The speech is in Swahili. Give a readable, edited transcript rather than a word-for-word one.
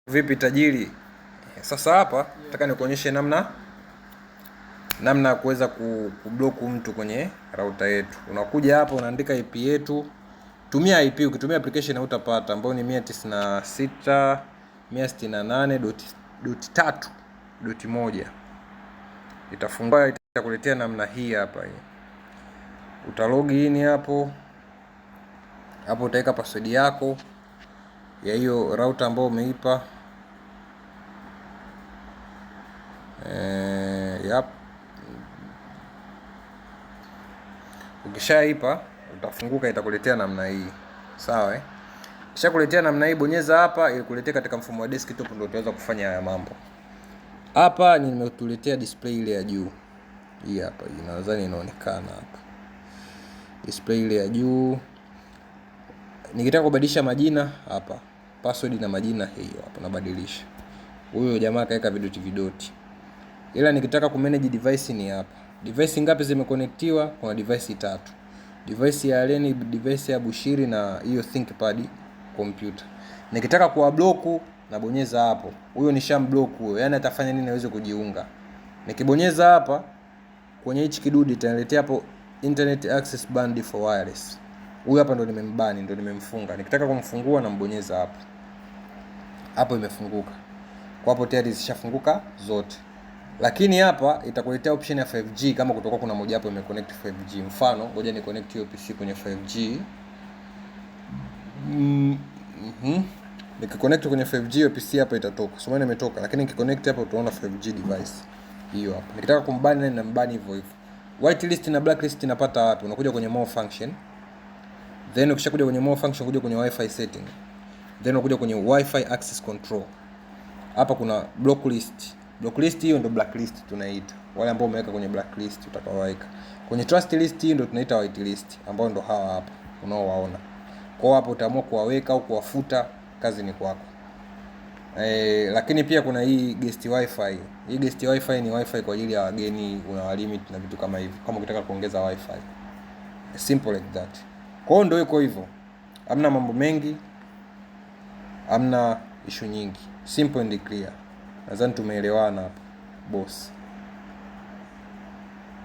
Vipi tajiri? Sasa hapa nataka nikuonyeshe namna ya kuweza kublock mtu kwenye router yetu. Unakuja hapa unaandika IP yetu. Tumia IP, ukitumia application hautapata, ambayo ni 196.168.3.1. Itafungua, itakuletea namna hii hapa hii. Utalog in hapo. Hapo utaweka password yako ya hiyo router ambayo umeipa. Yep. Ukishaipa utafunguka, itakuletea namna hii. Sawa eh? Kisha kuletea namna hii, bonyeza hapa ili kuletea katika mfumo wa desktop, ndio utaweza kufanya haya mambo. Hapa nimetuletea display ile ya juu. Hii hapa, nadhani inaonekana hapa. Display ile ya juu. Nikitaka kubadilisha majina hapa, password na majina hiyo hapa nabadilisha. Huyo jamaa kaweka vidoti. Ila nikitaka kumanage device ni hapa. Device ngapi zimeconnectiwa? Kuna device 3. Device ya Allen, device ya Bushiri na hiyo ThinkPad computer. Nikitaka kuwablock nabonyeza hapo. Huyo nishamblock huyo. Yaani atafanya nini aweze kujiunga. Nikibonyeza hapa kwenye hichi kidude itaniletea hapo internet access banned for wireless. Huyo hapa ndo nimembani, ndo nimemfunga. Nikitaka kumfungua na mbonyeza hapo. Hapo imefunguka. Kwa hapo tayari zishafunguka zote. Lakini hapa itakuletea option ya 5G kama kutoka kuna moja hapo imeconnect 5G. Mfano, ngoja ni connect hiyo PC kwenye 5G. Nikiconnect kwenye 5G hiyo PC hapa itatoka. Sio maana imetoka, lakini nikiconnect hapa utaona 5G device. Hiyo hapa. Nikitaka kumbani na mbani hivyo hivyo. Whitelist na blacklist napata wapi? Unakuja kwenye more function. Then ukishakuja kwenye more function kuja kwenye Wi-Fi setting. Then unakuja kwenye Wi-Fi access control. Hapa kuna blocklist. Blocklist hiyo ndo blacklist tunaita. Wale ambao umeweka kwenye blacklist utakaoweka. Kwenye trust list hiyo ndo tunaita whitelist, ambao ndo hawa hapa unaowaona. Kwa hapo utaamua kuwaweka au kuwafuta, kazi ni kwako. Lakini pia kuna hii guest wifi. Hii guest wifi ni wifi kwa ajili ya wageni, una limit na vitu kama hivi. Kama ukitaka kuongeza wifi. Simple like that. Kwa hiyo ndio iko hivyo. Hamna mambo mengi. Hamna issue nyingi. Simple and clear. Nadhani tumeelewana hapo boss.